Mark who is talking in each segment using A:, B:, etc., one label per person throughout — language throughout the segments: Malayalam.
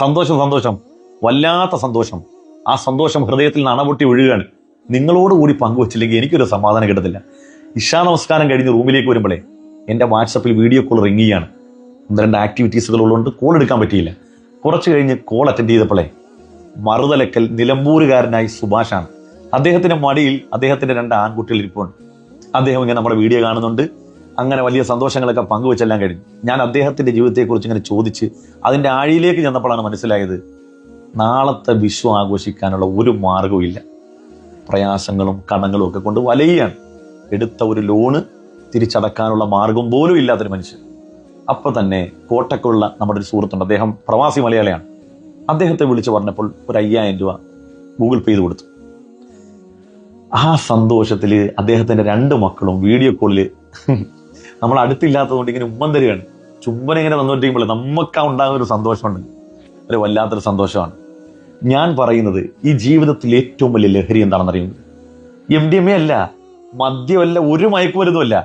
A: സന്തോഷം സന്തോഷം, വല്ലാത്ത സന്തോഷം. ആ സന്തോഷം ഹൃദയത്തിൽ നിന്ന് അണപൊട്ടി ഒഴുകുകയാണ്. നിങ്ങളോടുകൂടി പങ്കുവച്ചില്ലെങ്കിൽ എനിക്കൊരു സമാധാനം കിട്ടത്തില്ല. ഇശാ നമസ്കാരം കഴിഞ്ഞ് റൂമിലേക്ക് വരുമ്പോഴേ എൻ്റെ വാട്സപ്പിൽ വീഡിയോ കോൾ റിങ് ചെയ്യാണ്. 1-2 ആക്ടിവിറ്റീസുകളുള്ളതുകൊണ്ട് കോൾ എടുക്കാൻ പറ്റിയില്ല. കുറച്ച് കഴിഞ്ഞ് കോൾ അറ്റൻഡ് ചെയ്തപ്പോഴേ മറുതലക്കൽ നിലമ്പൂരുകാരനായി സുഭാഷാണ്. അദ്ദേഹത്തിന്റെ മടിയിൽ അദ്ദേഹത്തിന്റെ 2 ആൺകുട്ടികൾ ഇരിപ്പുണ്ട്. അദ്ദേഹം ഇങ്ങനെ നമ്മുടെ വീഡിയോ കാണുന്നുണ്ട്. അങ്ങനെ വലിയ സന്തോഷങ്ങളൊക്കെ പങ്കുവെച്ചെല്ലാം കഴിഞ്ഞു. ഞാൻ അദ്ദേഹത്തിന്റെ ജീവിതത്തെക്കുറിച്ച് ഇങ്ങനെ ചോദിച്ച് അതിന്റെ ആഴിയിലേക്ക് ചെന്നപ്പോഴാണ് മനസ്സിലായത്, നാളത്തെ വിഷു ആഘോഷിക്കാനുള്ള ഒരു മാർഗവും ഇല്ല. പ്രയാസങ്ങളും കടങ്ങളും ഒക്കെ കൊണ്ട് വലയാണ്. എടുത്ത ഒരു ലോണ് തിരിച്ചടക്കാനുള്ള മാർഗം പോലും ഇല്ലാത്തൊരു മനുഷ്യൻ. അപ്പൊ തന്നെ കോട്ടക്കുള്ള നമ്മുടെ ഒരു സുഹൃത്തുണ്ട്, അദ്ദേഹം പ്രവാസി മലയാളിയാണ്. അദ്ദേഹത്തെ വിളിച്ചു പറഞ്ഞപ്പോൾ ഒരു 5000 രൂപ ഗൂഗിൾ പേ ചെയ്ത് കൊടുത്തു. ആ സന്തോഷത്തിൽ അദ്ദേഹത്തിന്റെ 2 മക്കളും വീഡിയോ കോളിൽ നമ്മൾ അടുത്തില്ലാത്തതുകൊണ്ട് ഇങ്ങനെ ഉമ്മൻ തരികയാണ്. ചുംബന ഇങ്ങനെ തന്നുകൊണ്ടിരിക്കുമ്പോൾ നമുക്ക് ഉണ്ടാകുന്ന ഒരു സന്തോഷമുണ്ട്, ഒരു വല്ലാത്തൊരു സന്തോഷമാണ്. ഞാൻ പറയുന്നത്, ഈ ജീവിതത്തിൽ ഏറ്റവും വലിയ ലഹരി എന്താണെന്നറിയുന്നത് MDMA അല്ല, മദ്യമല്ല, ഒരു മയക്കുമരുന്നുമല്ല.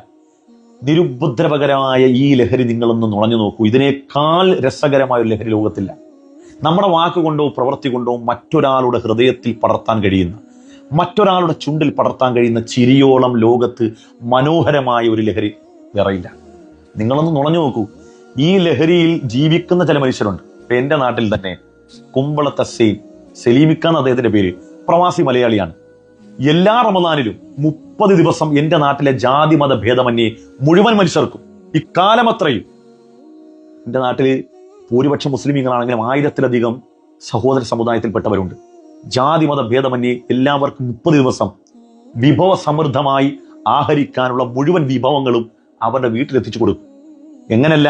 A: നിരുപദ്രവകരമായ ഈ ലഹരി നിങ്ങളൊന്ന് നുണഞ്ഞു നോക്കൂ. ഇതിനേക്കാൾ രസകരമായ ഒരു ലഹരി ലോകത്തില്ല. നമ്മുടെ വാക്കുകൊണ്ടോ പ്രവൃത്തി കൊണ്ടോ മറ്റൊരാളുടെ ഹൃദയത്തിൽ പടർത്താൻ കഴിയുന്ന, മറ്റൊരാളുടെ ചുണ്ടിൽ പടർത്താൻ കഴിയുന്ന ചിരിയോളം ലോകത്ത് മനോഹരമായ ഒരു ലഹരി വേറെയില്ല. നിങ്ങളൊന്ന് നുണഞ്ഞു നോക്കൂ. ഈ ലഹരിയിൽ ജീവിക്കുന്ന ചില മനുഷ്യരുണ്ട്. ഇപ്പൊ എന്റെ നാട്ടിൽ തന്നെ കുമ്പളത്തെ സലീമിക്കാന്ന് അദ്ദേഹത്തിന്റെ പേര്, പ്രവാസി മലയാളിയാണ്. എല്ലാ റമദാനിലും 30 ദിവസം എന്റെ നാട്ടിലെ ജാതി മത ഭേദമന്യേ മുഴുവൻ മനുഷ്യർക്കും ഇക്കാലമത്രയും, എന്റെ നാട്ടില് ഭൂരിപക്ഷം മുസ്ലിമീങ്ങളാണെങ്കിലും 1000-ലധികം സഹോദര സമുദായത്തിൽപ്പെട്ടവരുണ്ട്. ജാതി മത ഭേദമന്യേ എല്ലാവർക്കും 30 ദിവസം വിഭവസമൃദ്ധമായി ആഹരിക്കാനുള്ള മുഴുവൻ വിഭവങ്ങളും അവരുടെ വീട്ടിലെത്തിച്ചു കൊടുക്കും. എങ്ങനല്ല,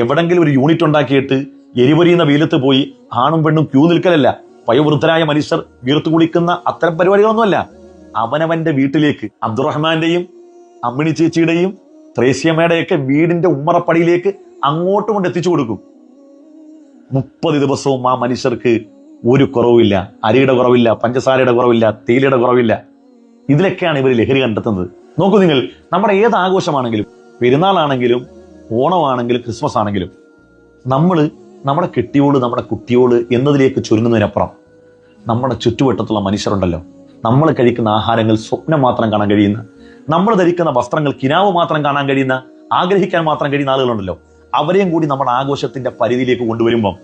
A: എവിടെങ്കിലും ഒരു യൂണിറ്റ് ഉണ്ടാക്കിയിട്ട് എരിപൊരിയുന്ന വെയിലത്ത് പോയി ആണും പെണ്ണും ക്യൂ നിൽക്കലല്ല, വയോവൃദ്ധരായ മനുഷ്യർ വീർത്തു കുളിക്കുന്ന അത്തരം പരിപാടികളൊന്നുമല്ല. അവനവന്റെ വീട്ടിലേക്ക്, അബ്ദുറഹ്മാന്റെയും അമ്മിണി ചേച്ചിയുടെയും ത്രേസ്യമ്മയുടെയൊക്കെ വീടിന്റെ ഉമ്മറപ്പടിയിലേക്ക് അങ്ങോട്ട് കൊണ്ട് എത്തിച്ചു കൊടുക്കും. 30 ദിവസവും ആ മനുഷ്യർക്ക് ഒരു കുറവില്ല. അരിയുടെ കുറവില്ല, പഞ്ചസാരയുടെ കുറവില്ല, തേയിലയുടെ കുറവില്ല. ഇതിലൊക്കെയാണ് ഇവർ ലഹരി കണ്ടെത്തുന്നത്. നോക്കൂ നിങ്ങൾ, നമ്മുടെ ഏത് ആഘോഷമാണെങ്കിലും, പെരുന്നാളാണെങ്കിലും ഓണമാണെങ്കിലും ക്രിസ്മസ് ആണെങ്കിലും, നമ്മൾ നമ്മുടെ കെട്ടിയോട്, നമ്മുടെ കുട്ടിയോട് എന്നതിലേക്ക് ചുരുങ്ങുന്നതിനപ്പുറം നമ്മുടെ ചുറ്റുവട്ടത്തുള്ള മനുഷ്യരുണ്ടല്ലോ, നമ്മൾ കഴിക്കുന്ന ആഹാരങ്ങൾ സ്വപ്നം മാത്രം കാണാൻ കഴിയുന്ന, നമ്മൾ ധരിക്കുന്ന വസ്ത്രങ്ങൾ കിനാവ് മാത്രം കാണാൻ കഴിയുന്ന, ആഗ്രഹിക്കാൻ മാത്രം കഴിയുന്ന ആളുകളുണ്ടല്ലോ, അവരെയും കൂടി നമ്മുടെ ആഘോഷത്തിന്റെ പരിധിയിലേക്ക് കൊണ്ടുവരുമ്പം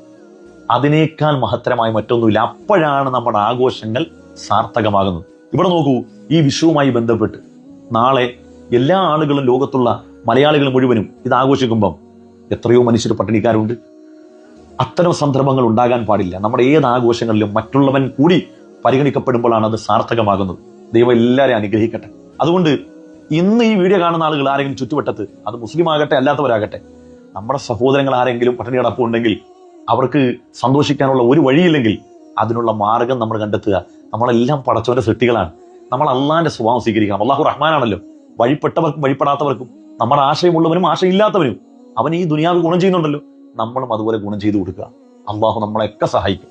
A: അതിനേക്കാൾ മഹത്തരമായ മറ്റൊന്നുമില്ല. അപ്പോഴാണ് നമ്മുടെ ആഘോഷങ്ങൾ സാർത്ഥകമാകുന്നത്. ഇവിടെ നോക്കൂ, ഈ വിഷുവുമായി ബന്ധപ്പെട്ട് നാളെ എല്ലാ ആളുകളും, ലോകത്തുള്ള മലയാളികൾ മുഴുവനും ഇത് ആഘോഷിക്കുമ്പം എത്രയോ മനുഷ്യർ പട്ടിണിക്കാരുണ്ട്. അത്തരം സന്ദർഭങ്ങൾ ഉണ്ടാകാൻ പാടില്ല. നമ്മുടെ ഏത് ആഘോഷങ്ങളിലും മറ്റുള്ളവൻ കൂടി പരിഗണിക്കപ്പെടുമ്പോഴാണ് അത് സാർത്ഥകമാകുന്നത്. ദൈവം എല്ലാവരെയും അനുഗ്രഹിക്കട്ടെ. അതുകൊണ്ട് ഇന്ന് ഈ വീഡിയോ കാണുന്ന ആളുകൾ ആരെങ്കിലും ചുറ്റുവട്ടത്ത്, അത് മുസ്ലിം ആകട്ടെ അല്ലാത്തവരാകട്ടെ, നമ്മുടെ സഹോദരങ്ങൾ ആരെങ്കിലും പട്ടിണി കിടപ്പുണ്ടെങ്കിൽ, അവർക്ക് സന്തോഷിക്കാനുള്ള ഒരു വഴിയില്ലെങ്കിൽ അതിനുള്ള മാർഗം നമ്മൾ കണ്ടെത്തുക. നമ്മളെല്ലാം പടച്ചവന്റെ സൃഷ്ടികളാണ്. നമ്മൾ അള്ളാന്റെ സ്വഭാവം സ്വീകരിക്കണം. അള്ളാഹു റഹ്മാനാണല്ലോ. വഴിപ്പെട്ടവർക്കും വഴിപ്പെടാത്തവർക്കും, നമ്മുടെ ആശയമുള്ളവനും ആശയമില്ലാത്തവനും അവൻ ഈ ദുനിയാവ് ഗുണം ചെയ്യുന്നുണ്ടല്ലോ, നമ്മളും അതുപോലെ ഗുണം ചെയ്തു കൊടുക്കുക. അള്ളാഹു നമ്മളെയൊക്കെ സഹായിക്കും.